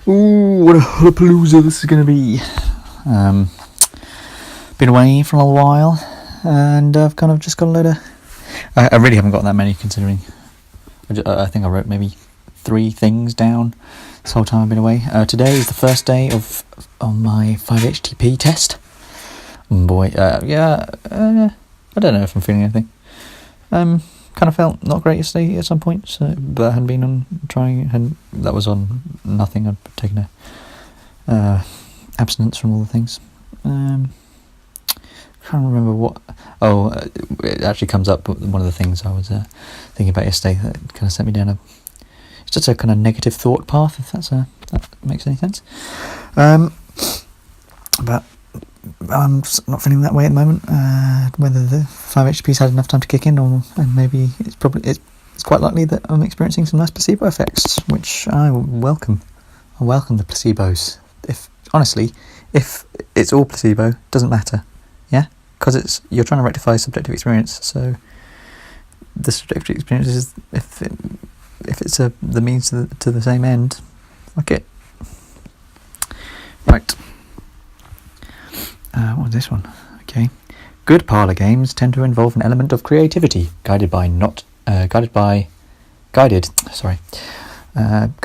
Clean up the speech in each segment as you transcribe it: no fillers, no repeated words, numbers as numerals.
Ooh, what a hullapalooza this is going to be. Been away for a little while, and I've kind of just got a load of... I really haven't got that many, considering I think I wrote maybe 3 things down this whole time I've been away. Today is the first day of my 5-HTP test. Boy, I don't know if I'm feeling anything. Kind of felt not great yesterday at some point, but I hadn't been on trying, and that was on nothing. I'd taken a abstinence from all the things. Can't remember what. It actually comes up. One of the things I was thinking about yesterday that kind of sent me down it's just a kind of negative thought path, if that makes any sense. But I'm just not feeling that way at the moment. Whether the 5-HTP's had enough time to kick in, and maybe it's quite likely that I'm experiencing some nice placebo effects, which I welcome. I welcome the placebos. If it's all placebo, it doesn't matter. Yeah, because you're trying to rectify subjective experience. So the subjective experience is if it's the means to the same end. Fuck it. Right. What was this one? Okay. Good parlour games tend to involve an element of creativity, Good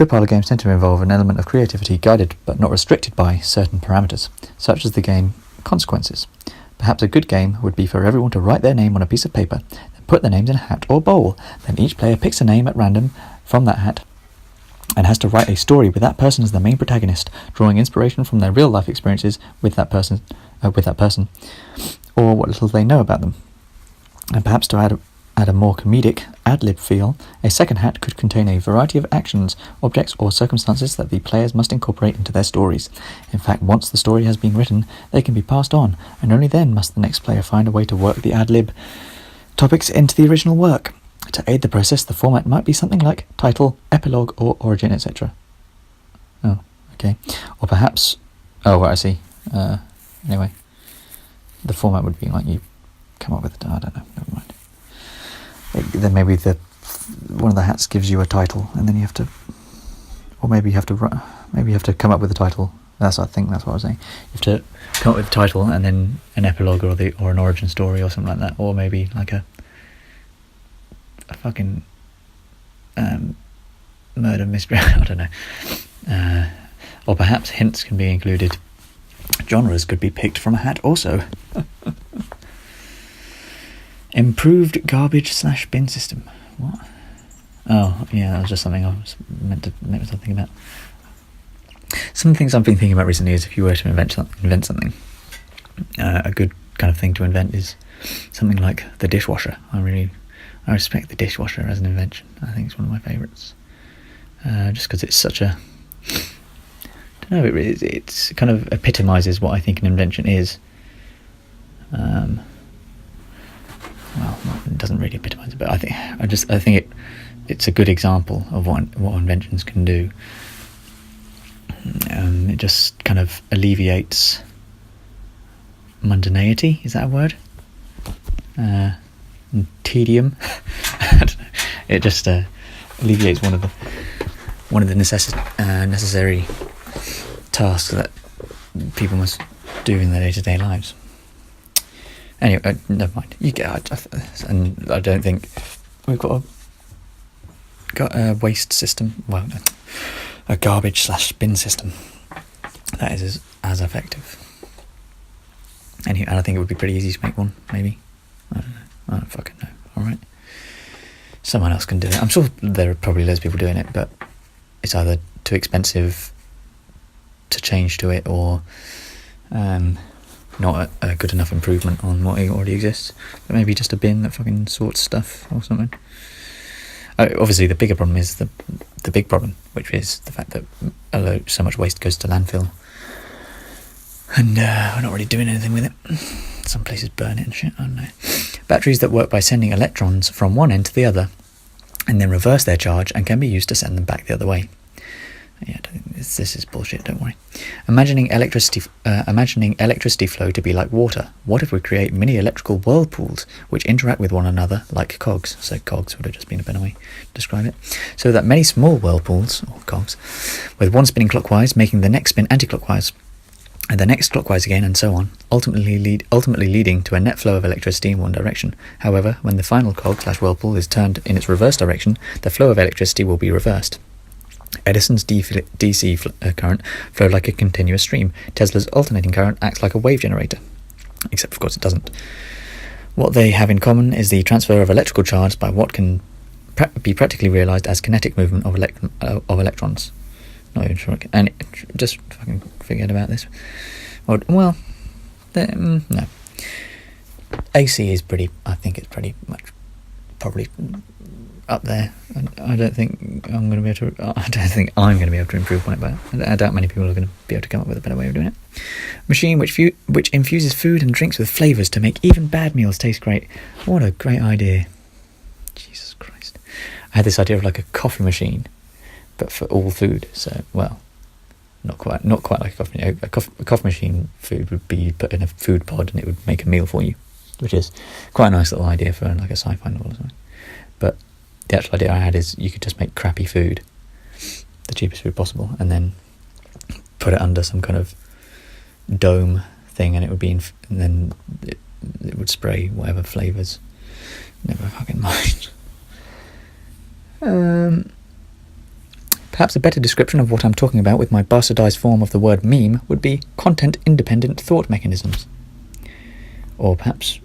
parlour games tend to involve an element of creativity, guided but not restricted by certain parameters, such as the game Consequences. Perhaps a good game would be for everyone to write their name on a piece of paper, then put their names in a hat or bowl. Then each player picks a name at random from that hat and has to write a story with that person as the main protagonist, drawing inspiration from their real life experiences with that person, or what little they know about them. And perhaps to add a more comedic ad-lib feel, a second hat could contain a variety of actions, objects or circumstances that the players must incorporate into their stories. In fact, once the story has been written, they can be passed on, and only then must the next player find a way to work the ad-lib topics into the original work. To aid the process, the format might be something like title, epilogue, or origin, etc. Oh, okay. Or perhaps... Oh, I see. Anyway, the format would be like you come up with it. I don't know. Never mind. Then maybe one of the hats gives you a title, and then you have to... Or maybe you have to come up with a title. I think that's what I was saying. You have to come up with a title, and then an epilogue or an origin story or something like that. Or maybe like a fucking murder mystery. I don't know. Or perhaps hints can be included. Genres could be picked from a hat also. Improved garbage/bin system. What? Oh, yeah, that was just something I was meant to think about. Some things I've been thinking about recently is if you were to invent something, a good kind of thing to invent is something like the dishwasher. I respect the dishwasher as an invention. I think it's one of my favourites. Just because it's such a... I don't know, it's kind of epitomises what I think an invention is. Well, it doesn't really epitomise it, but I think it's a good example of what inventions can do. It just kind of alleviates mundanity. Is that a word? Tedium. I don't know. It just alleviates one of the necessary tasks that people must do in their day-to-day lives. Anyway, never mind. You get it. And I don't think we've got a waste system. Well, a garbage/bin system that is as effective. And I think it would be pretty easy to make one. Maybe. I don't know. I don't fucking know. All right. Someone else can do it. I'm sure there are probably loads of people doing it, but it's either too expensive to change to it, or not a good enough improvement on what already exists. But maybe just a bin that fucking sorts stuff or something. Obviously, the bigger problem is the big problem, which is the fact that so much waste goes to landfill, and we're not really doing anything with it. Some places burn it and shit. I don't know. Batteries that work by sending electrons from one end to the other, and then reverse their charge, and can be used to send them back the other way. Yeah, I don't think This is bullshit, don't worry. Imagining electricity flow to be like water. What if we create mini electrical whirlpools which interact with one another like cogs? So cogs would have just been a better way to describe it. So that many small whirlpools, or cogs, with one spinning clockwise, making the next spin anti-clockwise, and the next clockwise again, and so on, ultimately leading to a net flow of electricity in one direction. However, when the final cog/whirlpool is turned in its reverse direction, the flow of electricity will be reversed. Edison's DC current flowed like a continuous stream. Tesla's alternating current acts like a wave generator. Except, of course, it doesn't. What they have in common is the transfer of electrical charge by what can be practically realised as kinetic movement of electrons. Not even sure. And just fucking forget about this. Well, no. AC is pretty. I think it's pretty much probably up there. I don't think I'm going to be able to. I don't think I'm going to be able to improve on it, but I doubt many people are going to be able to come up with a better way of doing it. Machine which infuses food and drinks with flavours to make even bad meals taste great. What a great idea! Jesus Christ! I had this idea of like a coffee machine, but for all food. So, well, not quite like a coffee machine. A coffee machine food would be put in a food pod and it would make a meal for you, which is quite a nice little idea for like a sci-fi novel or something. But the actual idea I had is you could just make crappy food, the cheapest food possible, and then put it under some kind of dome thing, and it would be and then it would spray whatever flavours. Never fucking mind. Perhaps a better description of what I'm talking about with my bastardised form of the word meme would be content-independent thought mechanisms. Or perhaps,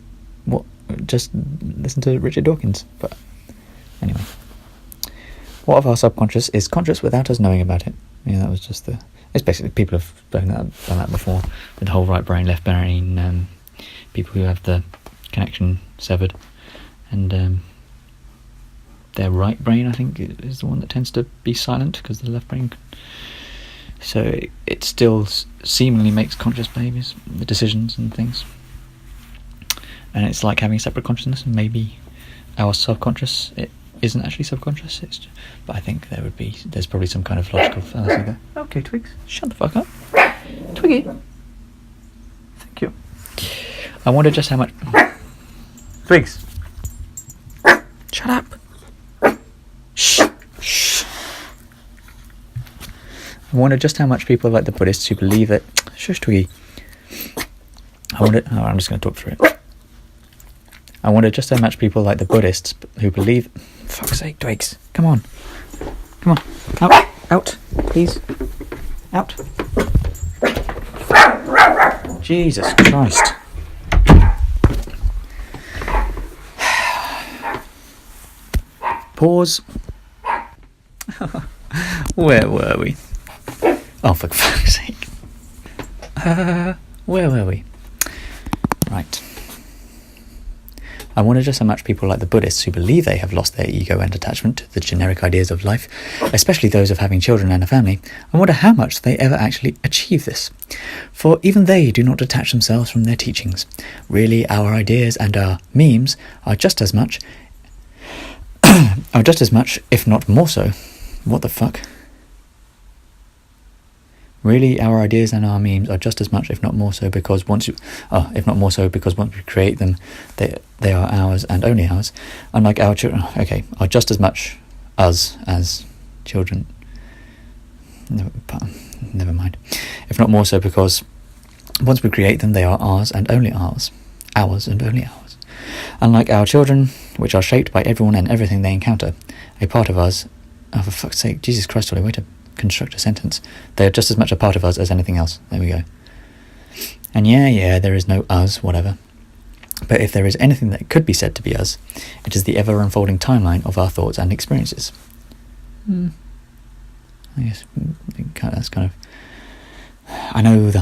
just listen to Richard Dawkins. But anyway. What of our subconscious is conscious without us knowing about it? Yeah, that was just it's basically, people have done that before. The whole right brain, left brain, people who have the connection severed. And their right brain, I think, is the one that tends to be silent, because the left brain... So it still seemingly makes conscious behaviours, the decisions and things. And it's like having a separate consciousness, and maybe our subconscious, it isn't actually subconscious, but I think there's probably some kind of logical fallacy there. Okay, Twigs, shut the fuck up. Twiggy. Thank you. I wonder just how much... Twigs. Shut up. Shh. I wonder just how much people like the Buddhists who believe that... Shush, Twiggy. I'm just going to talk through it. I wonder just how much people like the Buddhists who believe... Fuck's sake, Twigs. Come on. Out, please. Out. Jesus Christ. Pause. Where were we? Oh, for fuck's sake. Where were we? Right. I wonder just how much people like the Buddhists who believe they have lost their ego and attachment to the generic ideas of life, especially those of having children and a family, I wonder how much they ever actually achieve this. For even they do not detach themselves from their teachings. Really, our ideas and our memes are just as much, if not more so. What the fuck? Really, our ideas and our memes are just as much, if not more so, because once we create them, they are ours and only ours. Unlike our children, are just as much us as children. Never mind. If not more so, because once we create them, they are ours and only ours. Ours and only ours. Unlike our children, which are shaped by everyone and everything they encounter, a part of us... Oh, for fuck's sake, Jesus Christ, Ollie, way to construct a sentence. They are just as much a part of us as anything else. There we go. And yeah, there is no us, whatever. But if there is anything that could be said to be us, it is the ever-unfolding timeline of our thoughts and experiences. I guess that's kind of... I know the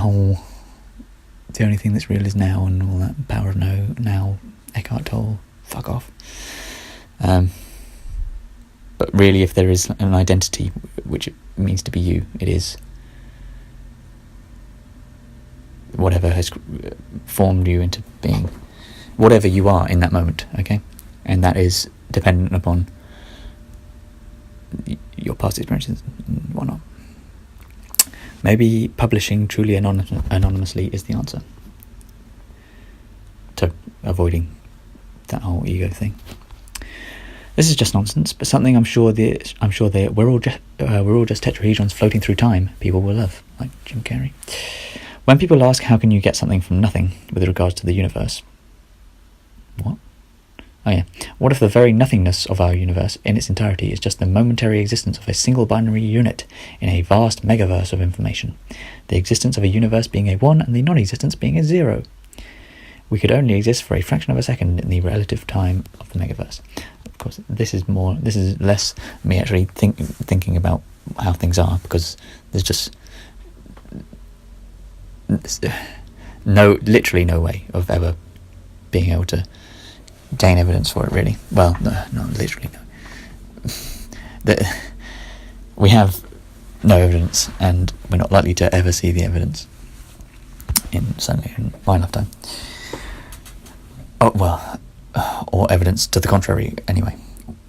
only thing that's real is now, and all that power of now, Eckhart Tolle, fuck off. But really, if there is an identity which it means to be you, it is whatever has formed you into being, whatever you are in that moment, okay? And that is dependent upon your past experiences and whatnot. Maybe publishing truly anonymously is the answer to avoiding that whole ego thing. This is just nonsense, but something I'm sure that we're all just tetrahedrons floating through time. People will love, like Jim Carrey. When people ask, how can you get something from nothing with regards to the universe? What? Oh yeah. What if the very nothingness of our universe in its entirety is just the momentary existence of a single binary unit in a vast megaverse of information? The existence of a universe being a 1 and the non-existence being a 0. We could only exist for a fraction of a second in the relative time of the megaverse. Of course, this is less me actually thinking about how things are, because there's just literally no way of ever being able to gain evidence for it, really. Well, no, literally no. We have no evidence, and we're not likely to ever see the evidence, certainly in my lifetime. Oh, well, or evidence to the contrary, anyway.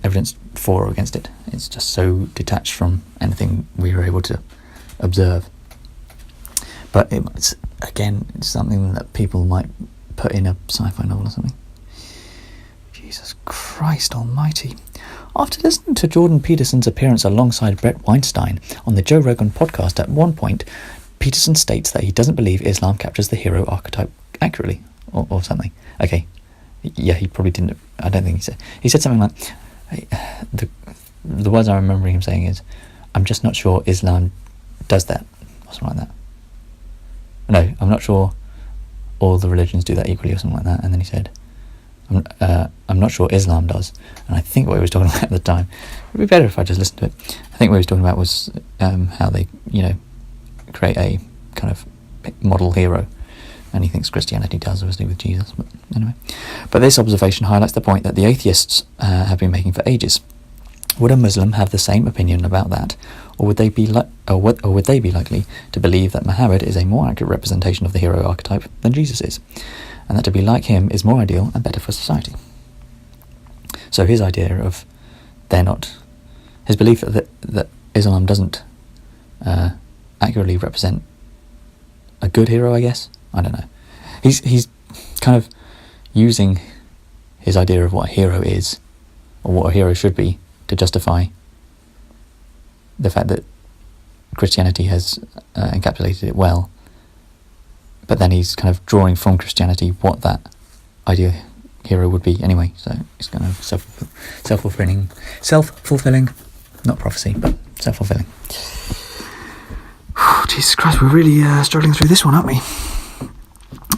Evidence for or against it. It's just so detached from anything we were able to observe. But it's something that people might put in a sci-fi novel or something. Jesus Christ almighty. After listening to Jordan Peterson's appearance alongside Brett Weinstein on the Joe Rogan podcast, at one point, Peterson states that he doesn't believe Islam captures the hero archetype accurately, or something. Okay. Yeah, he probably didn't. I don't think he said. He said something like, the words I remember him saying is, "I'm just not sure Islam does that," or something like that. No, I'm not sure all the religions do that equally, or something like that. And then he said, I'm not sure Islam does. And I think what he was talking about at the time, it would be better if I just listened to it. I think what he was talking about was how they, create a kind of model hero. And he thinks Christianity does, obviously, with Jesus. But anyway. But this observation highlights the point that the atheists have been making for ages. Would a Muslim have the same opinion about that, or would they be likely to believe that Muhammad is a more accurate representation of the hero archetype than Jesus is, and that to be like him is more ideal and better for society? So his idea of his belief that Islam doesn't accurately represent a good hero, I guess. I don't know. He's kind of using his idea of what a hero is, or what a hero should be, to justify the fact that Christianity has encapsulated it well. But then he's kind of drawing from Christianity what that ideal hero would be anyway. So it's kind of self-fulfilling, not prophecy, but self-fulfilling. Jesus Christ, we're really struggling through this one, aren't we?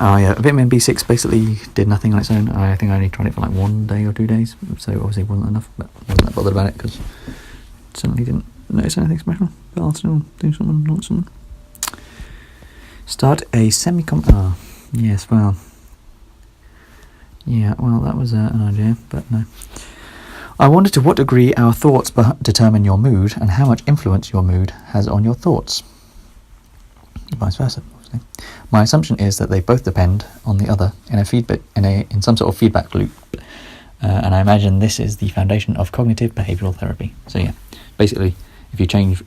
Oh yeah, Vitamin B6 basically did nothing on its own. I think I only tried it for like 1 day or 2 days, so obviously it wasn't enough, but I wasn't that bothered about it because certainly didn't notice anything special. But I'll still do something, not something. Start a yes, well. Yeah, well, that was an idea, but no. I wonder to what degree our thoughts determine your mood, and how much influence your mood has on your thoughts. Vice versa, obviously. My assumption is that they both depend on the other in some sort of feedback loop, and I imagine this is the foundation of cognitive behavioural therapy. So yeah, basically, if you change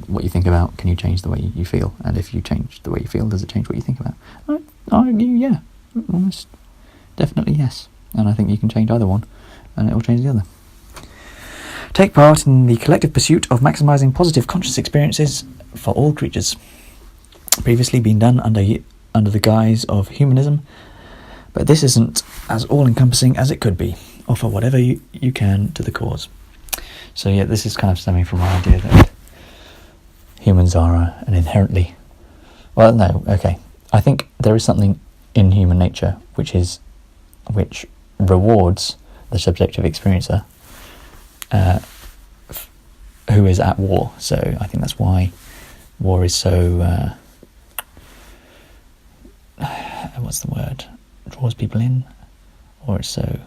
what you think about, can you change the way you feel? And if you change the way you feel, does it change what you think about? I argue, yeah, almost definitely yes. And I think you can change either one, and it will change the other. Take part in the collective pursuit of maximising positive conscious experiences for all creatures. Previously been done under the guise of humanism, but this isn't as all-encompassing as it could be. Offer whatever you can to the cause. So yeah, this is kind of stemming from my idea that humans are an inherently... Well, no, okay. I think there is something in human nature which rewards the subjective experiencer who is at war. So I think that's why war is so... what's the word? Draws people in, or it's so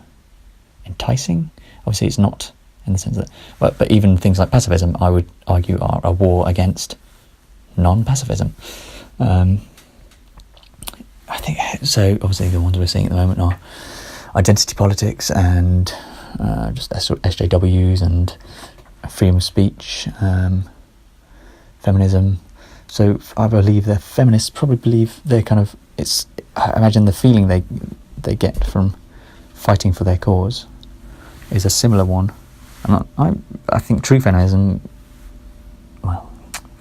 enticing. Obviously, it's not in the sense that, but even things like pacifism, I would argue, are a war against non-pacifism. I think so. Obviously, the ones we're seeing at the moment are identity politics and just SJWs and freedom of speech, feminism, So I believe the feminists probably believe they're kind of, I imagine the feeling they get from fighting for their cause is a similar one. I think true feminism, well,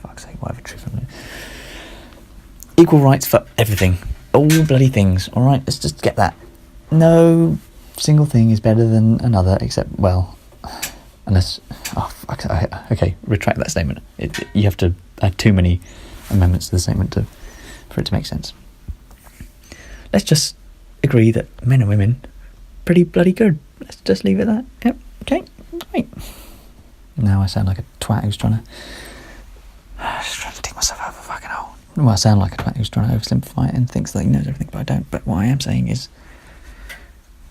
fuck's sake, whatever true feminism, equal rights for everything, all bloody things, alright, let's just get that. No single thing is better than another, except, well, unless, okay, retract that statement. You have to add too many amendments to the statement for it to make sense. Let's just agree that men and women, pretty bloody good. Let's just leave it at that. Yep, okay, right. Now I sound like a twat who's trying to dig myself out of a fucking hole. Well, I sound like a twat who's trying to oversimplify it and thinks that he knows everything, but I don't. But what I am saying is,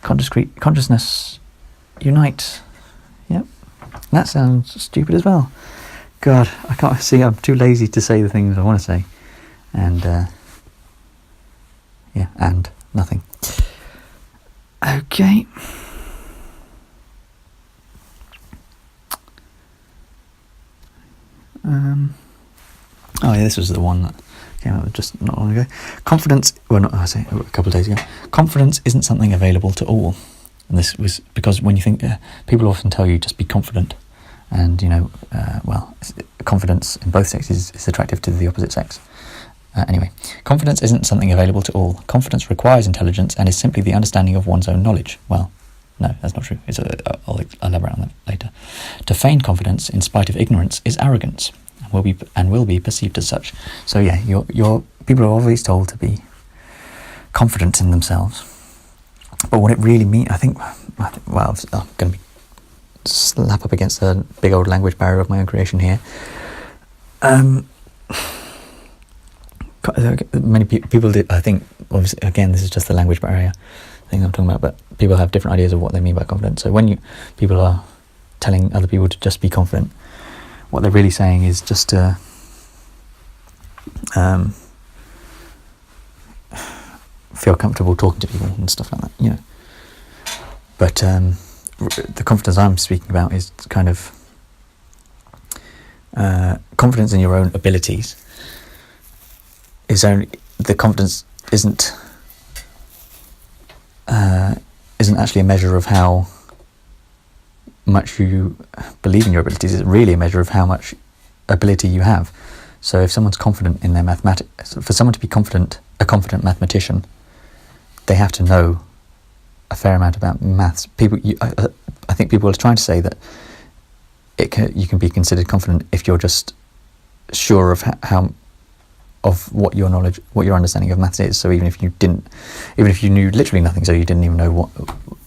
consciousness unite. Yep, that sounds stupid as well. God, I can't see. I'm too lazy to say the things I want to say, and and nothing. Okay. This was the one that came out just not long ago. Confidence, I say a couple of days ago. Confidence isn't something available to all, and this was because when you think people often tell you just be confident, and confidence in both sexes is attractive to the opposite sex. Anyway, confidence isn't something available to all. Confidence requires intelligence and is simply the understanding of one's own knowledge. Well, no, that's not true. I'll elaborate on that later. To feign confidence in spite of ignorance is arrogance, and will be perceived as such. So yeah, your people are always told to be confident in themselves, but what it really means, I think, well, I'm going to be slap up against a big old language barrier of my own creation here. Many people did, I think, obviously, again, this is just the language barrier thing I'm talking about, but people have different ideas of what they mean by confidence. So when people are telling other people to just be confident, what they're really saying is just to feel comfortable talking to people and stuff like that, you know. But the confidence I'm speaking about is kind of confidence in your own abilities. The confidence isn't actually a measure of how much you believe in your abilities. It's really a measure of how much ability you have. So if someone's confident in their mathematics, for someone to be a confident mathematician, they have to know a fair amount about maths. I think people are trying to say that you can be considered confident if you're just sure of what your knowledge, what your understanding of maths is. So even if you knew literally nothing, so you didn't even know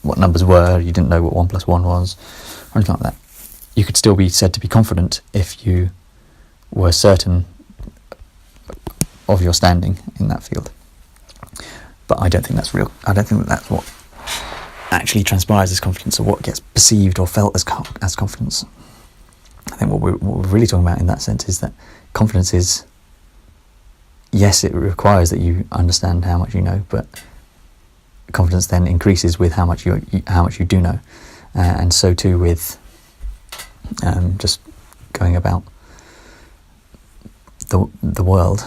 what numbers were, you didn't know what 1 + 1 was, or anything like that, you could still be said to be confident if you were certain of your standing in that field. But I don't think that's real. I don't think that's what actually transpires as confidence, or what gets perceived or felt as confidence. I think what we're really talking about in that sense is that confidence is, yes, it requires that you understand how much you know, but confidence then increases with how much you do know, and so too with just going about the world.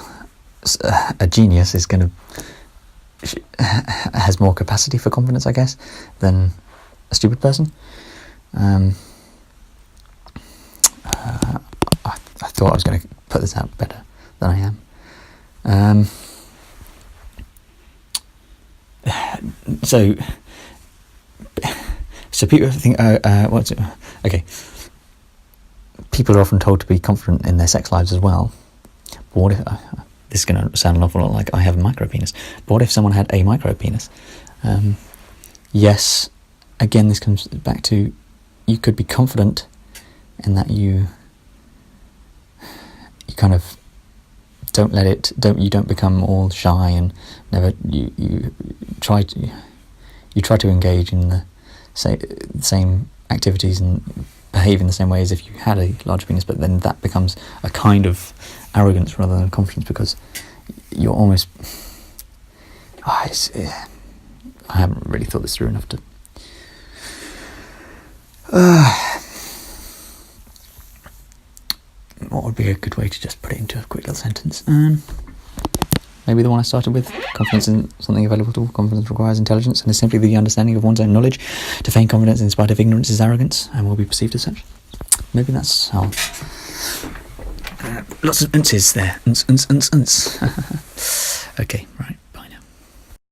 A genius is has more capacity for confidence, I guess, than a stupid person. I thought I was going to put this out better than I am. So people think, what's it? Okay. People are often told to be confident in their sex lives as well. But what if, this is going to sound an awful lot like I have a micro penis, but what if someone had a micro penis? Yes, again, this comes back to, you could be confident in that you kind of you don't become all shy and never you try to engage in the same activities and behave in the same way as if you had a large penis, but then that becomes a kind of arrogance rather than confidence, because you're almost I haven't really thought this through enough to what would be a good way to just put it into a quick little sentence? Maybe the one I started with. Confidence isn't something available to all. Confidence requires intelligence and is simply the understanding of one's own knowledge. To feign confidence in spite of ignorance is arrogance and will be perceived as such. Maybe that's how... lots of unces there. Okay.